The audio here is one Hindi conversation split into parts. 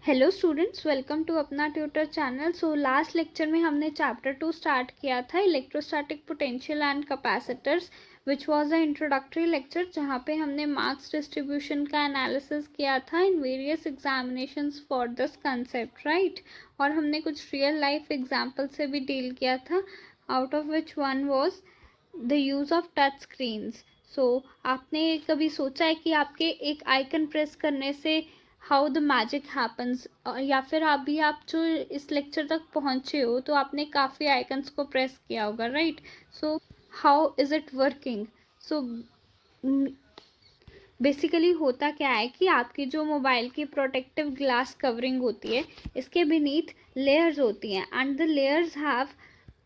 हेलो स्टूडेंट्स, वेलकम टू अपना tutor channel. So last lecture में हमने चैप्टर 2 स्टार्ट किया था, electrostatic potential and capacitors, which was a introductory lecture, जहाँ पे हमने मार्क्स डिस्ट्रीब्यूशन का एनालिसिस किया था in various examinations for this concept, right. और हमने कुछ रियल लाइफ एग्जाम्पल से भी डील किया था, out of which one was the use of touch screens. So आपने कभी सोचा है कि आपके एक आइकन प्रेस करने से हाउ द मैजिक हैपन्स, या फिर अभी आप जो इस लेक्चर तक पहुंचे हो तो आपने काफ़ी आइकन्स को प्रेस किया होगा, right. So how is it working? So basically होता क्या है कि आपकी जो मोबाइल की प्रोटेक्टिव ग्लास कवरिंग होती है, इसके बीनीथ लेयर्स होती हैं and the layers have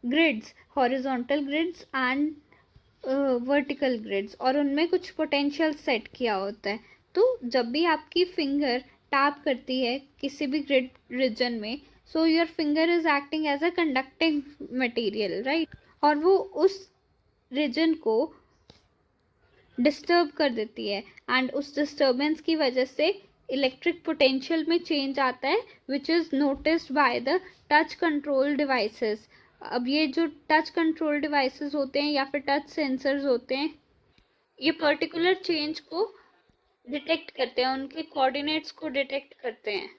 grids, horizontal grids and vertical grids, और उनमें कुछ पोटेंशियल सेट किया होता है। तो जब भी आपकी फिंगर टैप करती है किसी भी ग्रिड रीजन में, so your finger is acting as a conducting material, right. और वो उस रीजन को डिस्टर्ब कर देती है एंड उस डिस्टर्बेंस की वजह से इलेक्ट्रिक पोटेंशियल में चेंज आता है, which is noticed by the touch control devices. अब ये जो टच कंट्रोल डिवाइसेस होते हैं या फिर टच सेंसर्स होते हैं, ये पर्टिकुलर चेंज को डिटेक्ट करते हैं, उनके कोऑर्डिनेट्स को डिटेक्ट करते हैं,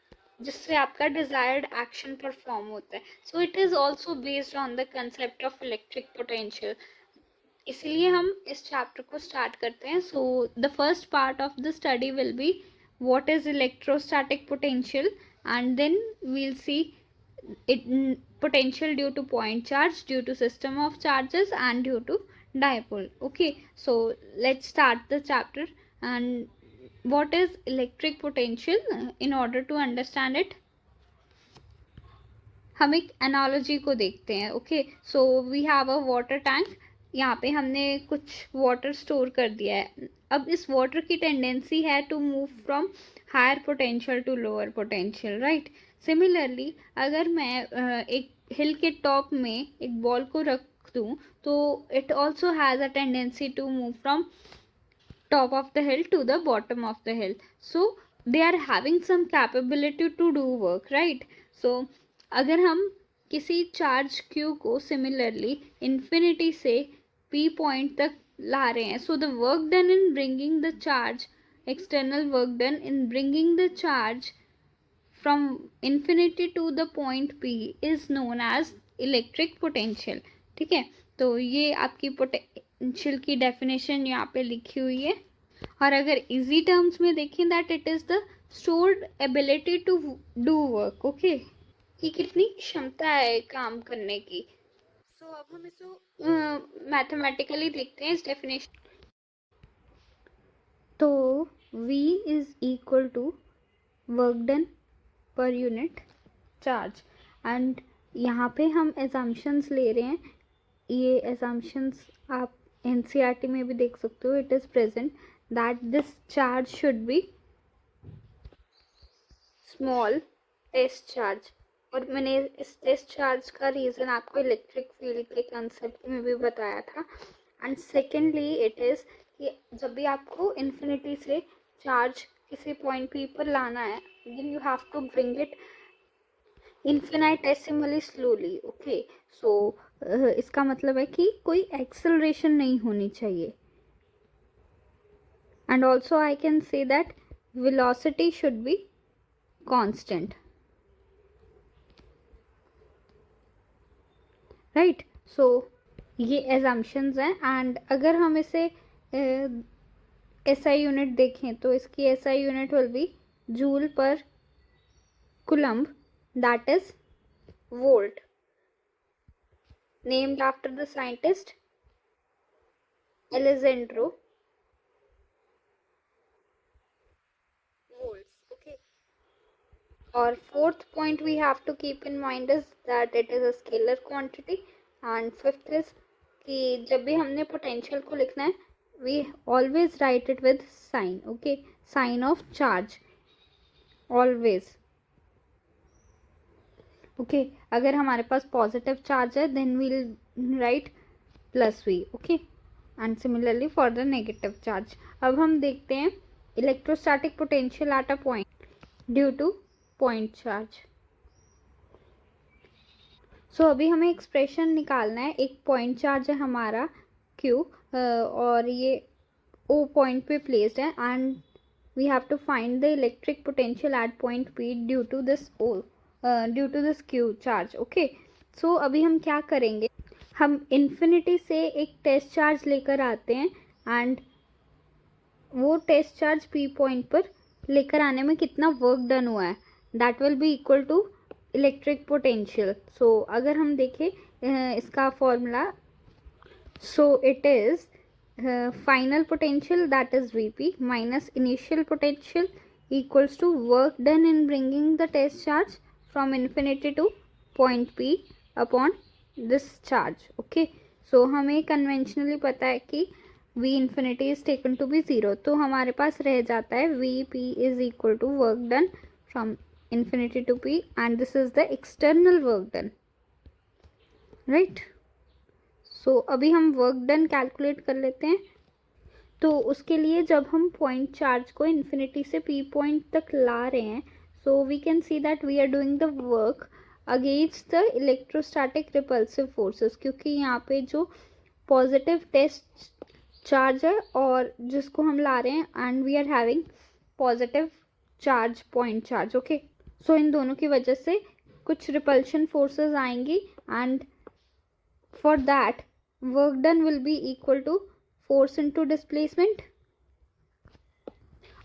जिससे आपका डिजायर्ड एक्शन परफॉर्म होता है। So it is also based on the concept of electric potential. इसलिए हम इस चैप्टर को स्टार्ट करते हैं। So the first part of the study will be what is electrostatic potential, and then we'll see it potential due to point charge, due to system of charges, and due to dipole. Okay, so let's start the chapter. And what is electric potential? In order to understand it, हम एक एनालॉजी को देखते हैं। Okay, so we have a water tank. यहाँ पे हमने कुछ वाटर स्टोर कर दिया है। अब इस वाटर की टेंडेंसी है to move from higher potential to lower potential, right. Similarly अगर मैं एक हिल के टॉप में एक बॉल को रख दूँ, तो it also has a tendency to move from top of the hill to the bottom of the hill. So they are having some capability to do work, right. So अगर हम किसी चार्ज q को सिमिलरली इन्फिनिटी से p पॉइंट तक ला रहे हैं, so the work done in bringing the charge, external work done in bringing the charge from infinity to the point P is known as electric potential। ठीक है, तो ये आपकी पोटेंशियल की डेफिनेशन यहाँ पे लिखी हुई है। और अगर इजी टर्म्स में देखें, that it is the stored ability to do work. Okay, कि कितनी क्षमता है काम करने की। सो अब हम इसको मैथमेटिकली लिखते हैं इस डेफिनेशन। तो V is equal to work done per unit charge, and यहाँ पे हम एजम्पशंस ले रहे हैं। ये एजम्पशंस आप एनसीईआरटी में भी देख सकते हो। It is present that this charge should be small test charge. और मैंने इस टेस्ट चार्ज का रीज़न आपको इलेक्ट्रिक फील्ड के कंसेप्ट में भी बताया था। एंड सेकेंडली इट इज़ कि जब भी आपको इन्फिनिटी से चार्ज किसी पॉइंट पी पर लाना है, then you have to bring it infinitesimally slowly। okay, so इसका मतलब है कि कोई एक्सेलरेशन नहीं होनी चाहिए। and also I can say that velocity should be constant, right। so ये assumptions हैं। and अगर हम इसे SI यूनिट देखें तो इसकी SI unit will be joule पर coulomb, that is volt, named after the scientist Alessandro Volts। okay, और fourth point we have to keep in mind is that it is a scalar quantity, and fifth is कि जब भी हमने पोटेंशियल को लिखना है, we always write it with sign। okay, sign of charge always। Okay, अगर हमारे पास पॉजिटिव चार्ज है then we'll write plus V. Okay, and similarly for the negative charge. अब हम देखते हैं electrostatic potential at a point due to point charge. So अभी हमें एक्सप्रेशन निकालना है। एक पॉइंट चार्ज है हमारा Q और ये O पॉइंट पे प्लेस्ड है and we have to find the electric potential at point P due to this Q charge. Okay, so अभी हम क्या करेंगे, हम इन्फिनिटी से एक टेस्ट चार्ज लेकर आते हैं एंड वो टेस्ट चार्ज P पॉइंट पर लेकर आने में कितना वर्क डन हुआ है that will be equal to electric potential. So अगर हम देखें इसका formula, so it is final potential that is Vp minus initial potential equals to work done in bringing the test charge from infinity to point P upon this charge. Okay, so हमें कन्वेंशनली पता है कि V infinity is taken to be 0, तो हमारे पास रह जाता है Vp is equal to work done from infinity to P and this is the external work done, right? So अभी हम work done कैलकुलेट कर लेते हैं। तो उसके लिए जब हम पॉइंट चार्ज को इन्फिनिटी से P पॉइंट तक ला रहे हैं, so we can see that we are doing the work against the electrostatic repulsive forces, क्योंकि यहाँ पे जो पॉजिटिव टेस्ट चार्ज है और जिसको हम ला रहे हैं and we are having positive charge point charge. Okay, so इन दोनों की वजह से कुछ रिपल्शन फोर्सेस आएंगी and for that work done will be equal to force into displacement.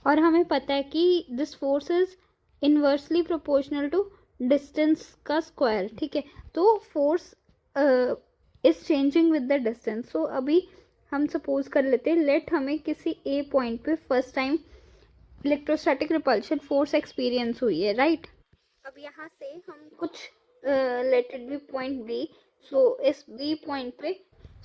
और हमें पता है कि this force is inversely proportional to distance का स्क्वायर। ठीक है, तो force is changing with the distance. So अभी हम सपोज कर लेते हैं, लेट हमें किसी ए पॉइंट पे first time electrostatic repulsion force experience हुई है, राइट? अब यहाँ से हम कुछ let it be point B, so इस बी पॉइंट पे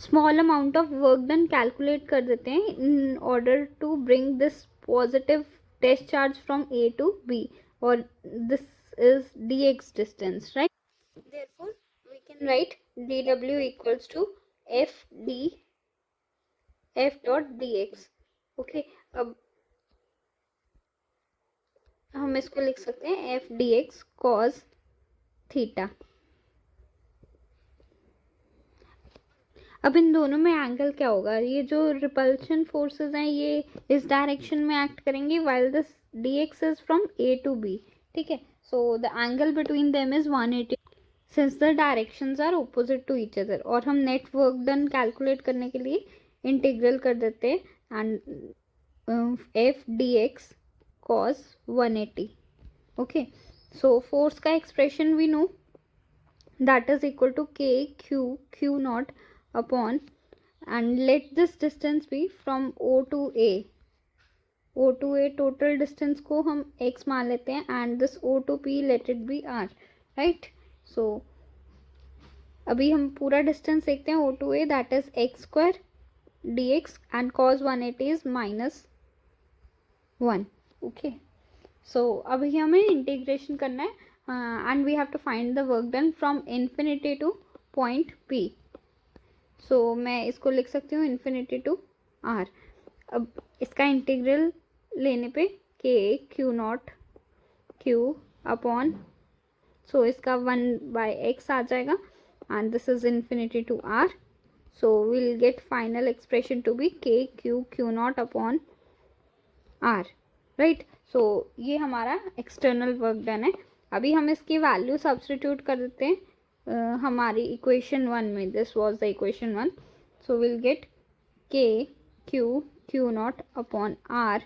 small amount of work done calculate कर देते हैं in order to bring this positive test charge from A to B, और this is dx distance, right? Therefore we can write dw equals to f dot dx। ओके, अब हम इसको लिख सकते हैं f dx cos थीटा। अब इन दोनों में एंगल क्या होगा, ये जो रिपल्शन फोर्सेस हैं ये इस डायरेक्शन में एक्ट करेंगे while this dx is from a to b। ठीक है, so the angle between them is 180 since the directions are opposite to each other। और हम नेट वर्क डन कैलकुलेट करने के लिए इंटीग्रल कर देते हैं and f dx cos 180। Okay, so force का expression we know that is equal to k q naught upon, and let this distance be from O to A। O to A total distance को हम x मान लेते हैं and this O to P let it be r, right? So अभी हम पूरा डिस्टेंस देखते हैं O to A, that is x square dx and cos 180 is -1। okay, so अभी हमें इंटीग्रेशन करना है and we have to find the work done from infinity to point P। so मैं इसको लिख सकती हूँ infinity to r। अब इसका इंटीग्रल लेने पे k q not q upon, so इसका 1/x आ जाएगा and this is infinity to r, so we'll get final expression to be k q naught upon r, right? so ये हमारा एक्सटर्नल वर्क डन है। अभी हम इसकी वैल्यू सब्स्टिट्यूट कर देते हैं हमारी इक्वेशन 1 में। This was the equation 1, so we'll get k q naught upon r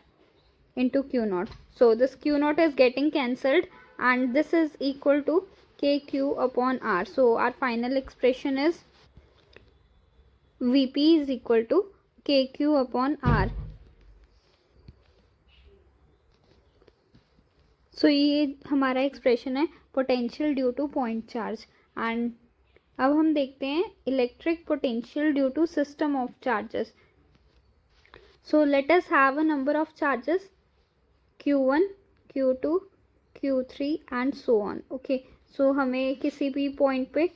into q naught, so this q naught is getting cancelled and this is equal to kq upon r, so our final expression is vp is equal to kq upon r। So ये हमारा एक्सप्रेशन है potential due to point charge. And अब हम देखते हैं electric potential due to system of charges. So let us have a number of charges q1 q2 q3 and so on. Okay, so हमें किसी भी पॉइंट पे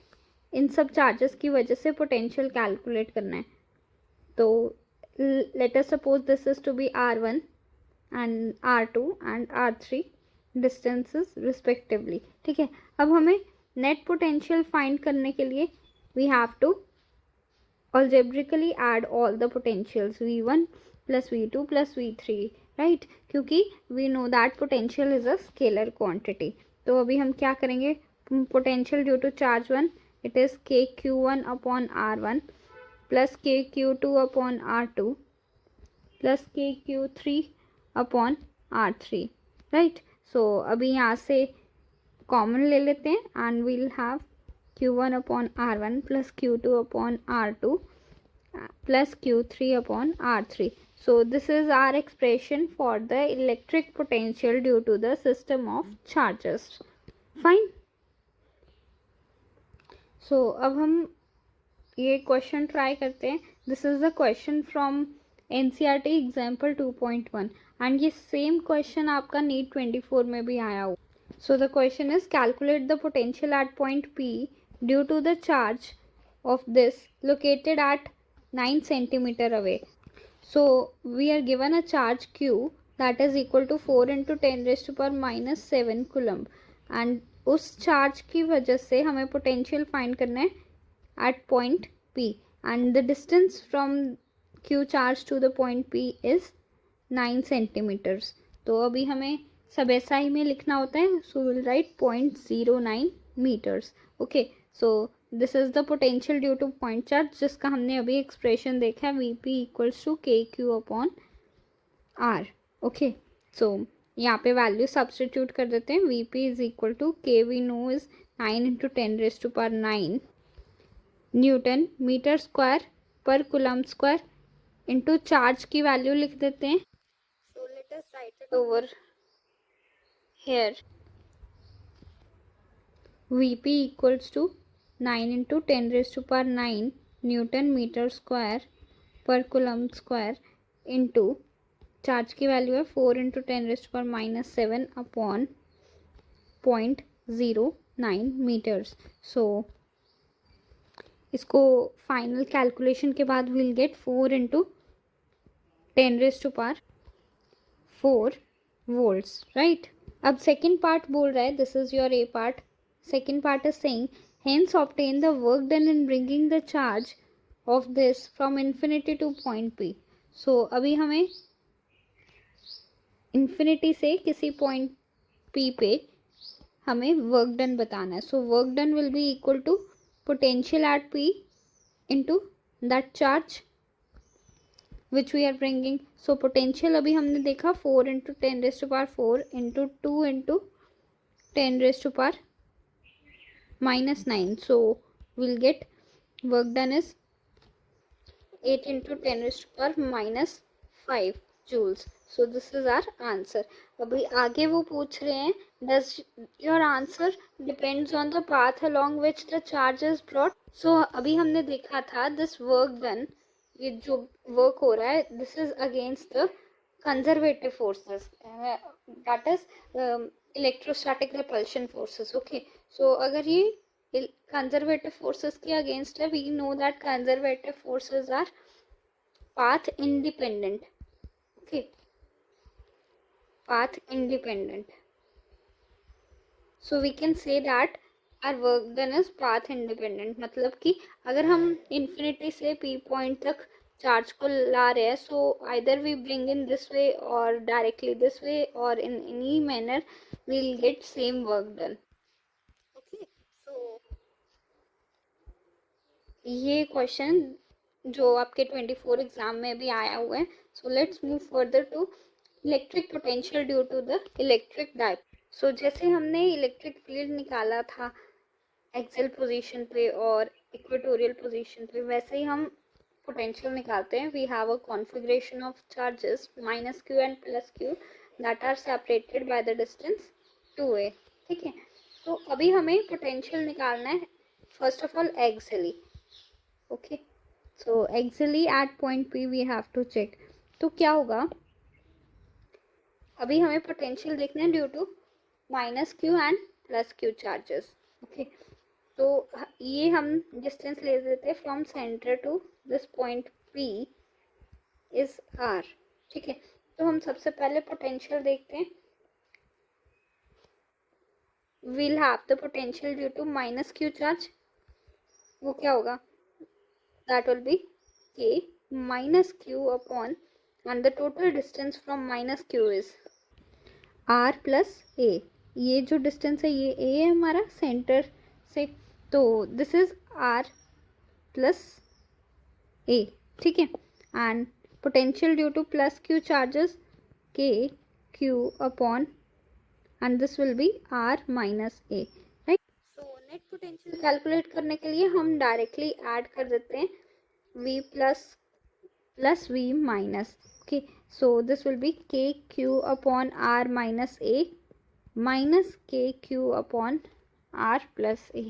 इन सब चार्जेस की वजह से पोटेंशियल कैलकुलेट करना है। तो let us suppose this is to be r1 and r2 and r3 distances respectively. ठीक है, अब हमें नेट पोटेंशियल फाइंड करने के लिए we have to algebraically add all the potentials v1 plus v2 plus v3, right? क्योंकि we know that potential is a scalar quantity। तो अभी हम क्या करेंगे, potential due to charge 1 it is k q1 upon r1 plus k q2 upon r2 plus k q3 upon r3, right? so अभी यहाँ से कॉमन ले लेते हैं and we'll have q1 upon r1 plus q2 upon r2 plus q3 upon r3. So this is our expression for the electric potential due to the system of charges. Fine. So अब हम ये क्वेश्चन ट्राई करते हैं। This is the question from NCERT example 2.1 and ये सेम क्वेश्चन आपका नीट 24 में भी आया हो। So the question is calculate the potential at point P due to the charge of this located at 9 centimeter away. So we are given a charge Q that is equal to 4 into 10 raised to power minus 7 coulomb and उस चार्ज की वजह से हमें पोटेंशियल फाइंड करना है at point P and the distance from Q charge to the point P is 9 centimeters. तो अभी हमें सब ऐसा ही में लिखना होता है, so we'll write 0.09 meters. Okay, so this is the potential due to point charge जिसका हमने अभी एक्सप्रेशन देखा है Vp equals to KQ upon R. Okay, so यहाँ पे वैल्यू सब्सटीट्यूट कर देते हैं। Vp is equal to K we know is 9 into 10 raised to power 9 newton metre square पर कूलम्ब स्क्वायर इंटू चार्ज की वैल्यू लिख देते हैं। So let us write it over here. Vp equals to 9 into 10 raised to power 9 newton metre square पर कूलम्ब स्क्वायर इंटू चार्ज की वैल्यू है 4 into 10 raised to power minus 7 upon 0.09 metres. So इसको फाइनल कैलकुलेशन के बाद we'll get 4 into 10 raised to power 4 volts, right? अब सेकेंड पार्ट बोल रहा है, this is your A part. Second part is saying hence obtain the work done in bringing the charge of this from infinity to point P. so अभी हमें infinity से किसी point P पे हमें work done बताना है। so work done will be equal to potential at P into that charge which we are bringing. so potential अभी हमने देखा 4 into 10 raised to power 4 into 2 into 10 raised to power minus 9. so we'll get work done is 8 into 10 raised to power minus 5 joules. so this is our answer. अभी आगे वो पूछ रहे हैं does your answer depends on the path along which the charge is brought. so अभी हमने देखा था this work done, ये जो वर्क हो रहा है this is against the conservative forces that is electrostatic repulsion forces. Okay, so अगर ये कंजर्वेटिव फोर्सेस के अगेंस्ट है, we know that conservative forces are path independent. Okay, path independent, so we can say that our work done is path independent. मतलब कि अगर हम इन्फिनिटी से पी पॉइंट तक चार्ज को ला रहे हैं, so either we bring in this way और डायरेक्टली दिस वे और in any manner we'll get same work done. Okay, so ये क्वेश्चन जो आपके 24 एग्जाम में भी आया हुआ है। So let's move further to electric potential due to the electric dipole. So जैसे हमने इलेक्ट्रिक फील्ड निकाला था एक्सियल पोजीशन पे और इक्वेटोरियल पोजीशन पे, वैसे ही हम पोटेंशियल निकालते हैं। We have a configuration of charges minus q and plus q that are separated by the distance 2a। ठीक है, तो अभी हमें पोटेंशियल निकालना है first of all axially. Okay, so axially at point P we have to check. तो क्या होगा, अभी हमें पोटेंशियल देखना है due to minus q and plus q charges. Okay, तो ये हम डिस्टेंस ले लेते हैं from centre to this point P is R। ठीक है, तो हम सबसे पहले पोटेंशियल देखते हैं। we'll have the potential due to minus q charge. वो क्या होगा? That will be k minus q upon, and the total distance from minus q is r plus a. ये जो डिस्टेंस है ये a है हमारा सेंटर से, तो this is r plus a. ठीक है, and potential due two plus q charges k q upon, and this will B r minus a, right. So net potential calculate करने के लिए हम डायरेक्टली ऐड कर देते हैं v plus v minus. Okay, so this will be kq upon r minus a minus kq upon r plus a.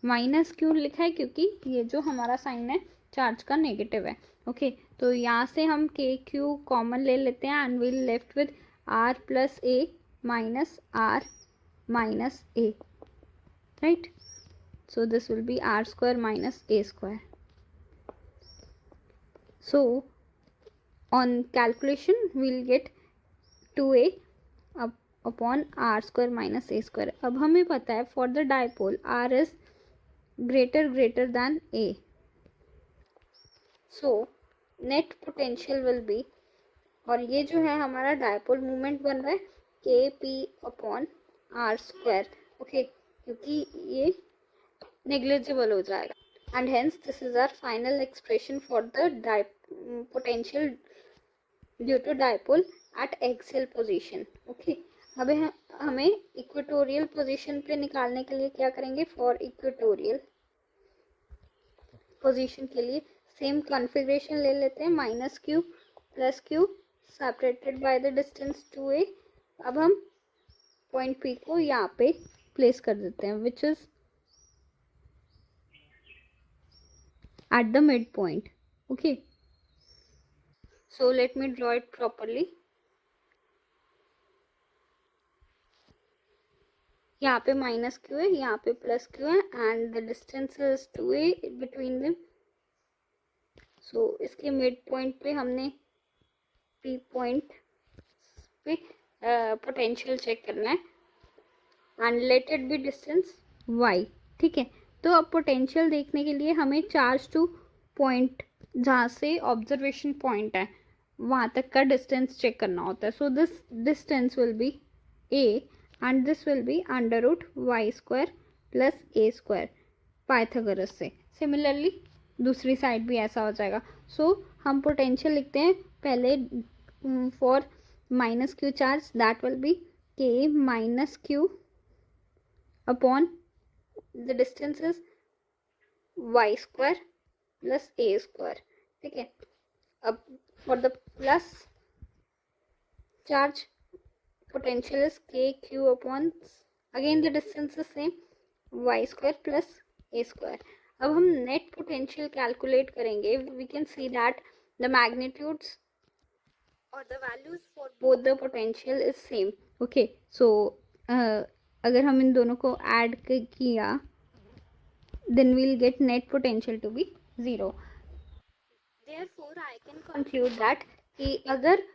Minus क्यों लिखा है? क्योंकि ये जो हमारा साइन है चार्ज का नेगेटिव है. ओके, तो यहाँ से हम के क्यू कॉमन ले लेते हैं and will left with r plus a minus r minus a, right. So this will be r square minus a square. So on calculation we'll get 2a upon r square minus a square. अब हमें पता है for the dipole r is greater than a, so net potential will be, और ये जो है हमारा डायपोल मूवमेंट बन रहा है K P upon r square. Okay, क्योंकि ये नेग्लिजिबल हो जाएगा, and hence this is our final expression for the potential due to dipole at axial position. Okay, अब हमें इक्वेटोरियल पोजीशन पे निकालने के लिए क्या करेंगे? फॉर इक्वेटोरियल पोजीशन के लिए सेम कॉन्फ़िगरेशन ले लेते हैं, minus Q plus Q separated by the distance 2a. अब हम पॉइंट P को यहाँ पे प्लेस कर देते हैं, which is at the midpoint. Okay, so let me draw it properly. यहाँ पे माइनस क्यू है, यहाँ पे प्लस क्यू है, and the distance is 2a between them. So इसके मिड पॉइंट पे हमने पी पॉइंट पे पोटेंशियल चेक करना है, and let it be distance y. ठीक है, तो अब पोटेंशियल देखने के लिए हमें चार्ज टू पॉइंट जहाँ से ऑब्जर्वेशन पॉइंट है वहाँ तक का डिस्टेंस चेक करना होता है. So this distance will be a and this will be under root y square plus a square Pythagoras से. सिमिलरली दूसरी साइड भी ऐसा हो जाएगा. सो हम पोटेंशियल लिखते हैं पहले for minus q charge, that will be k minus q upon the distance is y square plus a square. ठीक है, अब for the plus charge potential is kq upon, again the distance is same, y square plus a square. अब हम net potential calculate करेंगे. We can see that the magnitudes or the values for both the potential is same. Okay, so अगर हम इन दोनों को add किया then we'll get net potential to be 0. Therefore I can conclude that कि अगर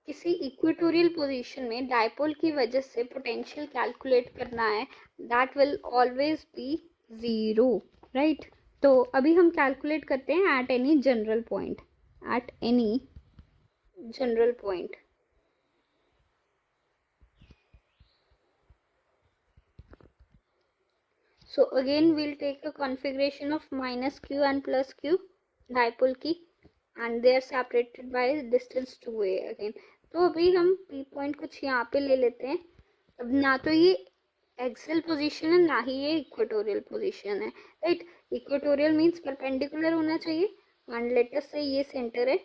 किसी इक्वेटोरियल पोजीशन में डायपोल की वजह से पोटेंशियल कैलकुलेट करना है, that will always be 0, right. तो अभी हम कैलकुलेट करते हैं at any general point, at any general point. So again we'll take a configuration of minus q and plus q dipole की, and they are separated by distance 2a. Again तो अभी हम पी पॉइंट कुछ यहाँ पे ले लेते हैं. अब ना तो ये एक्सियल पोजीशन है ना ही ये इक्वेटोरियल पोजीशन है, राइट. इक्वेटोरियल मींस परपेंडिकुलर होना चाहिए, एंड लेटर से ये सेंटर है,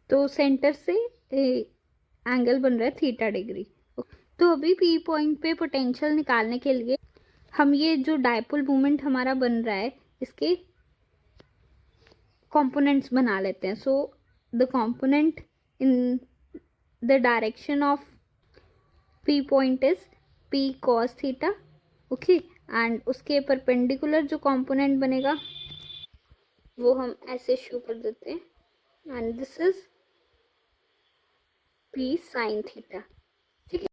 तो सेंटर से एंगल बन रहा है थीटा डिग्री. तो अभी पी पॉइंट पे पोटेंशियल निकालने के लिए हम ये जो डायपोल मूवमेंट हमारा बन रहा है इसके कंपोनेंट्स बना लेते हैं. सो the component in the direction of P point is P cos theta. Okay, and उसके परपेंडिकुलर जो कंपोनेंट बनेगा वो हम ऐसे शो कर देते हैं, and this is P sin theta. ठीक है,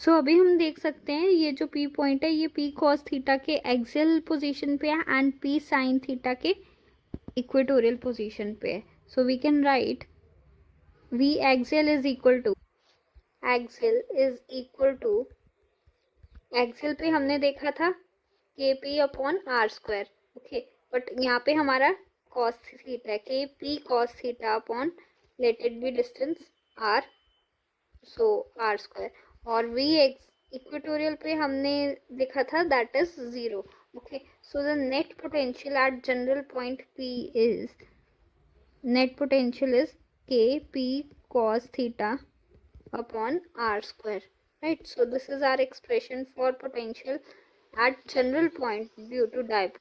सो अभी हम देख सकते हैं ये जो P पॉइंट है ये P cos थीटा के एक्सियल पोजीशन पे है एंड P sin थीटा के इक्वेटोरियल पोजीशन पे है. So we can write V axial is equal to axial पे हमने देखा था KP upon r square. Okay, but यहाँ पे हमारा कॉस थीटा है KP cos theta upon let it be distance R, so r square. और V इक्वेटोरियल पे हमने देखा था that is 0. Okay, so the net potential at general point P is KP cos theta upon r square, right? So this is our expression for potential at general point due to dipole.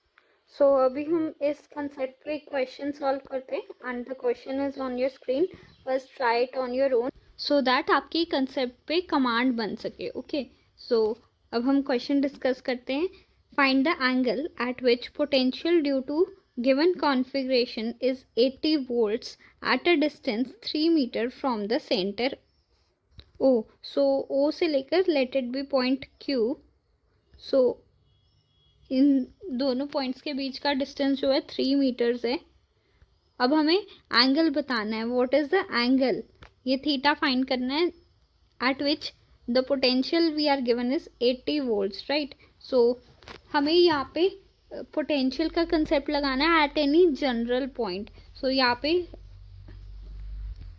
So अभी हम इस concept पे question solve करते हैं and the question is on your screen. First try it on your own so that आपकी concept पे command बन सके. Okay, so अब हम question discuss करते हैं. Find the angle at which potential due to given configuration is 80 volts at a distance 3 meter from the center O. So O से लेकर let it be point Q. So इन दोनों पॉइंट्स के बीच का डिस्टेंस जो है 3 मीटर्स है. अब हमें एंगल बताना है. व्हाट इज द एंगल, ये थीटा फाइंड करना है at which the potential we are given is 80 volts, right. So हमें यहाँ पे पोटेंशियल का कंसेप्ट लगाना है at any general point. So यहाँ पे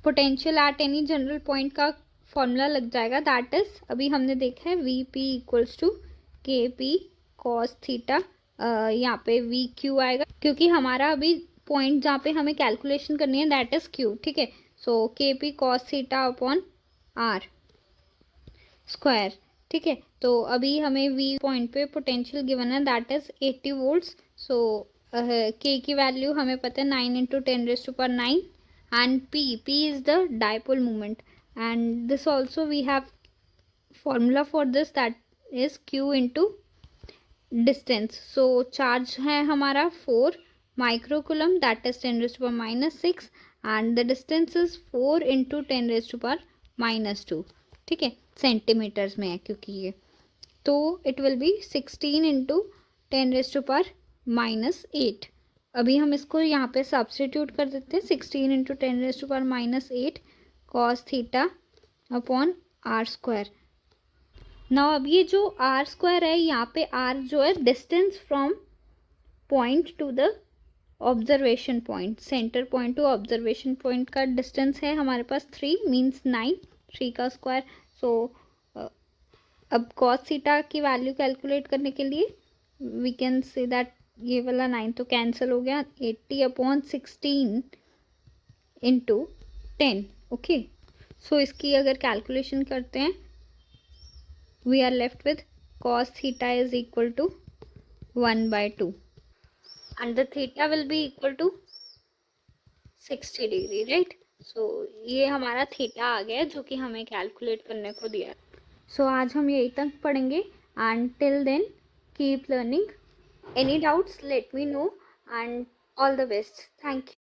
potential at any general point का फॉर्मूला लग जाएगा. दैट इज अभी हमने देखा है VP equals to KP cos theta. यहाँ पे VQ आएगा क्योंकि हमारा अभी पॉइंट जहाँ पे हमें कैलकुलेशन करनी है दैट इज Q. ठीक है, सो KP cos theta upon R square. ठीक है, तो अभी हमें V पॉइंट पे पोटेंशियल गिवन है that is 80 volts. So K की वैल्यू हमें पता है 9 × 10⁹ and P is the dipole moment, and this also we have formula for this that is Q into distance. So charge है हमारा 4 microcoulomb that is 10⁻⁻6 and the distance is 4 × 10⁻⁻2. ठीक है, सेंटीमीटर्स में है क्योंकि ये, तो इट विल बी 16 × 10⁻⁻8. अभी हम इसको यहाँ पे सब्स्टिट्यूट कर देते हैं. 16 × 10⁻⁸ cos theta upon r square. Now अब ये जो आर स्क्वायर है यहाँ पे आर जो है distance from point two the observation point, centre point two observation point का डिस्टेंस है हमारे पास 3 मीन्स 9, 3 का स्क्वायर. सो अब cos थीटा की वैल्यू कैलकुलेट करने के लिए वी कैन से दैट ये वाला 9 तो कैंसिल हो गया. 80/16 × 10. ओके, सो इसकी अगर कैलकुलेशन करते हैं we are left with cos theta is equal to 1/2 and the theta will be equal to 60 degree, right. So ये हमारा थीटा आ गया जो कि हमें कैलकुलेट करने को दिया. सो आज हम यही तक पढ़ेंगे and till then keep learning. Any doubts, let me know, and all the best. Thank you.